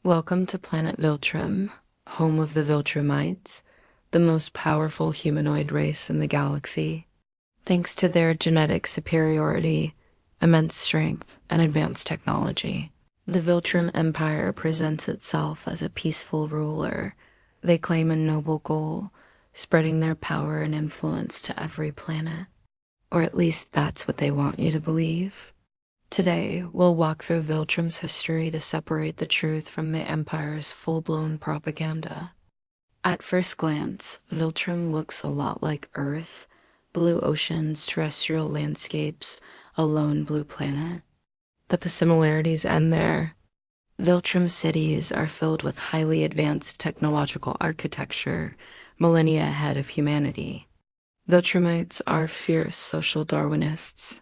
Welcome to planet Viltrum, home of the Viltrumites, the most powerful humanoid race in the galaxy. Thanks to their genetic superiority, immense strength, and advanced technology, the Viltrum Empire presents itself as a peaceful ruler. They claim a noble goal, spreading their power and influence to every planet. Or at least that's what they want you to believe. Today, we'll walk through Viltrum's history to separate the truth from the Empire's full-blown propaganda. At first glance, Viltrum looks a lot like Earth: blue oceans, terrestrial landscapes, a lone blue planet. But the similarities end there. Viltrum cities are filled with highly advanced technological architecture, millennia ahead of humanity. Viltrumites are fierce social Darwinists.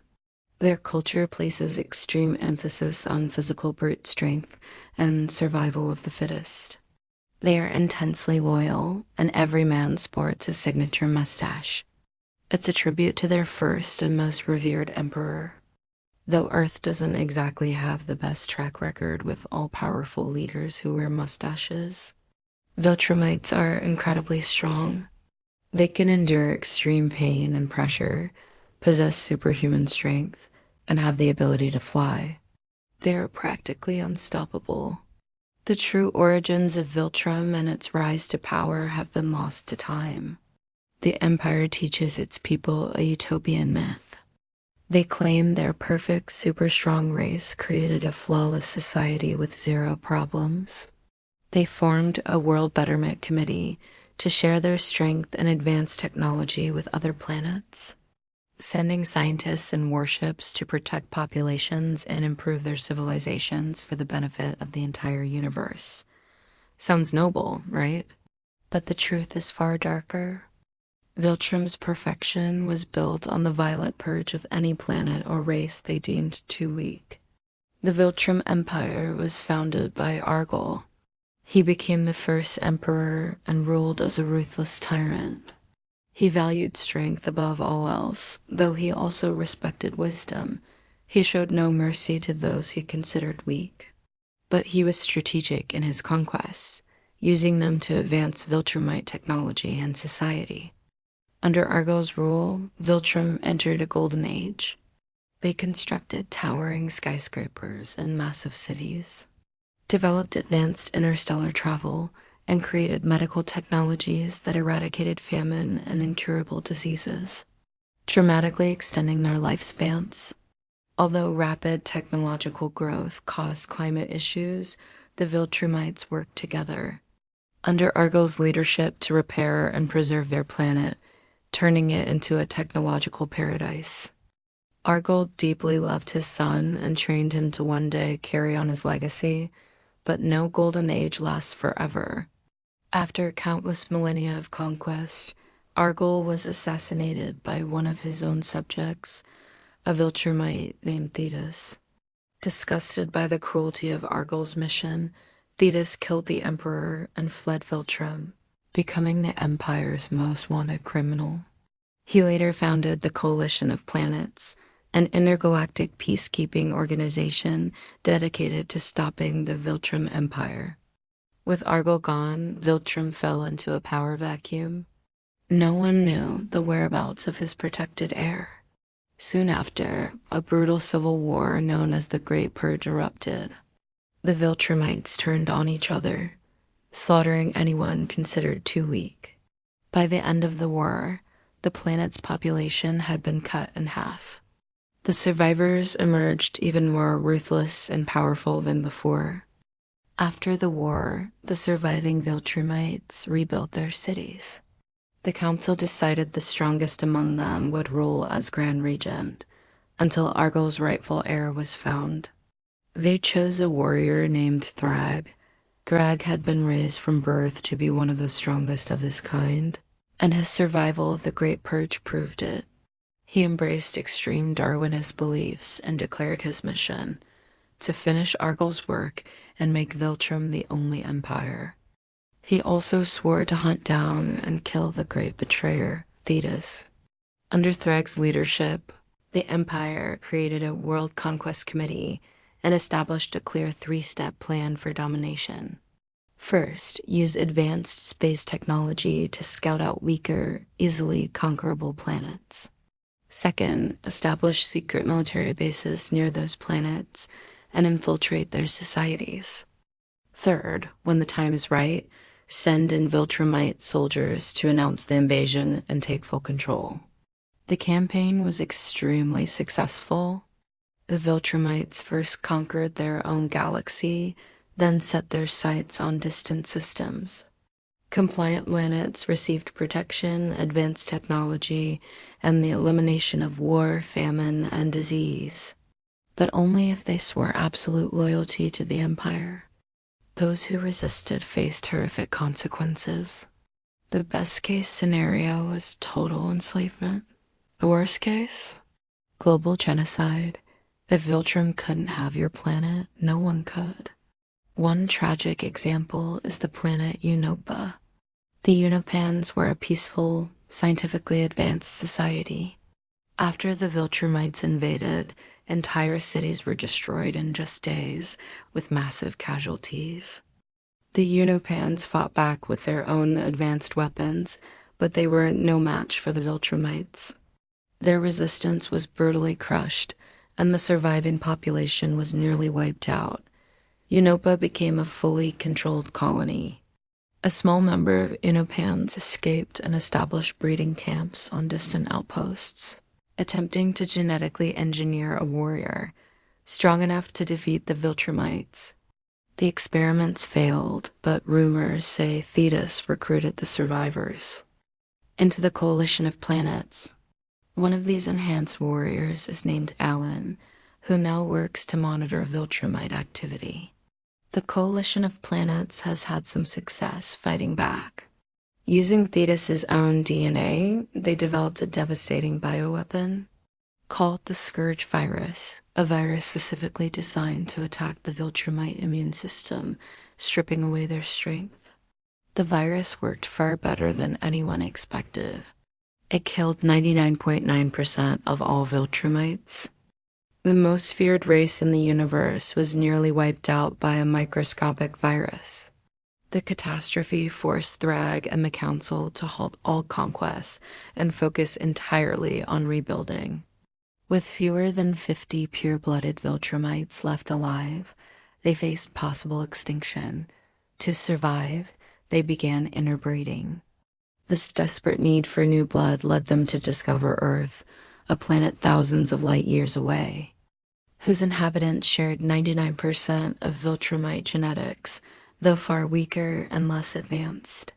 Their culture places extreme emphasis on physical brute strength and survival of the fittest. They are intensely loyal, and every man sports a signature mustache. It's a tribute to their first and most revered emperor. Though Earth doesn't exactly have the best track record with all-powerful leaders who wear mustaches, Viltrumites are incredibly strong. They can endure extreme pain and pressure, possess superhuman strength, and have the ability to fly. They are practically unstoppable. The true origins of Viltrum and its rise to power have been lost to time. The Empire teaches its people a utopian myth. They claim their perfect, super-strong race created a flawless society with zero problems. They formed a World Betterment Committee to share their strength and advanced technology with other planets, sending scientists and warships to protect populations and improve their civilizations for the benefit of the entire universe. Sounds noble, right? But the truth is far darker. Viltrum's perfection was built on the violent purge of any planet or race they deemed too weak. The Viltrum Empire was founded by Argall. He became the first emperor and ruled as a ruthless tyrant. He valued strength above all else, though he also respected wisdom. He showed no mercy to those he considered weak. But he was strategic in his conquests, using them to advance Viltrumite technology and society. Under Argall's rule, Viltrum entered a golden age. They constructed towering skyscrapers and massive cities, developed advanced interstellar travel, and created medical technologies that eradicated famine and incurable diseases, dramatically extending their lifespans. Although rapid technological growth caused climate issues, the Viltrumites worked together under Argall's leadership to repair and preserve their planet, turning it into a technological paradise. Argall deeply loved his son and trained him to one day carry on his legacy, but no golden age lasts forever. After countless millennia of conquest, Argall was assassinated by one of his own subjects, a Viltrumite named Thetis. Disgusted by the cruelty of Argall's mission, Thetis killed the emperor and fled Viltrum, becoming the Empire's most wanted criminal. He later founded the Coalition of Planets, an intergalactic peacekeeping organization dedicated to stopping the Viltrum Empire. With Argall gone, Viltrum fell into a power vacuum. No one knew the whereabouts of his protected heir. Soon after, a brutal civil war known as the Great Purge erupted. The Viltrumites turned on each other, slaughtering anyone considered too weak. By the end of the war, the planet's population had been cut in half. The survivors emerged even more ruthless and powerful than before. After the war, the surviving Viltrumites rebuilt their cities. The council decided the strongest among them would rule as Grand Regent, until Argall's rightful heir was found. They chose a warrior named Thrag. Thrag had been raised from birth to be one of the strongest of his kind, and his survival of the Great Purge proved it. He embraced extreme Darwinist beliefs and declared his mission to finish Argall's work and make Viltrum the only empire. He also swore to hunt down and kill the great betrayer, Thetis. Under Thrag's leadership, the Empire created a World Conquest Committee and established a clear three-step plan for domination. First, use advanced space technology to scout out weaker, easily conquerable planets. Second, establish secret military bases near those planets and infiltrate their societies. Third, when the time is right, send in Viltrumite soldiers to announce the invasion and take full control. The campaign was extremely successful. The Viltrumites first conquered their own galaxy, then set their sights on distant systems. Compliant planets received protection, advanced technology, and the elimination of war, famine, and disease. But only if they swore absolute loyalty to the Empire. Those who resisted faced horrific consequences. The best-case scenario was total enslavement. The worst case? Global genocide. If Viltrum couldn't have your planet, no one could. One tragic example is the planet Europa. The Unipans were a peaceful, scientifically advanced society. After the Viltrumites invaded, entire cities were destroyed in just days, with massive casualties. The Unipans fought back with their own advanced weapons, but they were no match for the Viltrumites. Their resistance was brutally crushed, and the surviving population was nearly wiped out. Europa became a fully controlled colony. A small number of Unipans escaped and established breeding camps on distant outposts, attempting to genetically engineer a warrior strong enough to defeat the Viltrumites. The experiments failed, but rumors say Thetis recruited the survivors into the coalition of planets. One of these enhanced warriors is named Alan, who now works to monitor Viltrumite activity. The coalition of planets has had some success fighting back. Using Thetis's own DNA, they developed a devastating bioweapon called the Scourge Virus, a virus specifically designed to attack the Viltrumite immune system, stripping away their strength. The virus worked far better than anyone expected. It killed 99.9% of all Viltrumites. The most feared race in the universe was nearly wiped out by a microscopic virus. The catastrophe forced Thrag and the Council to halt all conquests and focus entirely on rebuilding. With fewer than 50 pure-blooded Viltrumites left alive, they faced possible extinction. To survive, they began interbreeding. This desperate need for new blood led them to discover Earth, a planet thousands of light years away, whose inhabitants shared 99% of Viltrumite genetics, though far weaker and less advanced.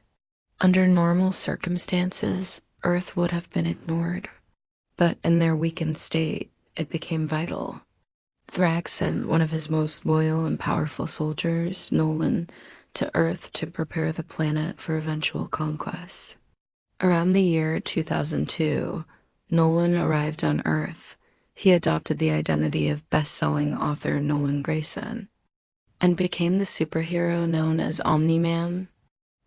Under normal circumstances, Earth would have been ignored, but in their weakened state, it became vital. Thrag sent one of his most loyal and powerful soldiers, Nolan, to Earth to prepare the planet for eventual conquest. Around the year 2002, Nolan arrived on Earth. He adopted the identity of best-selling author Nolan Grayson and became the superhero known as Omni-Man,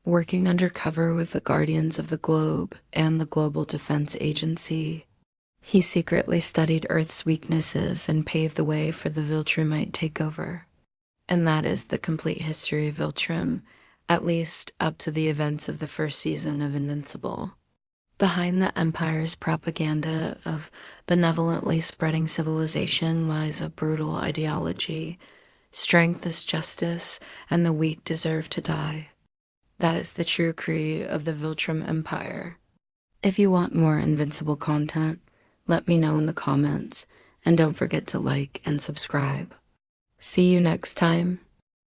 working undercover with the Guardians of the Globe and the Global Defense Agency. He secretly studied Earth's weaknesses and paved the way for the Viltrumite takeover. And that is the complete history of Viltrum, at least up to the events of the first season of Invincible. Behind the Empire's propaganda of benevolently spreading civilization lies a brutal ideology. Strength is justice, and the weak deserve to die. That is the true creed of the Viltrum Empire. If you want more Invincible content, let me know in the comments, and don't forget to like and subscribe. See you next time.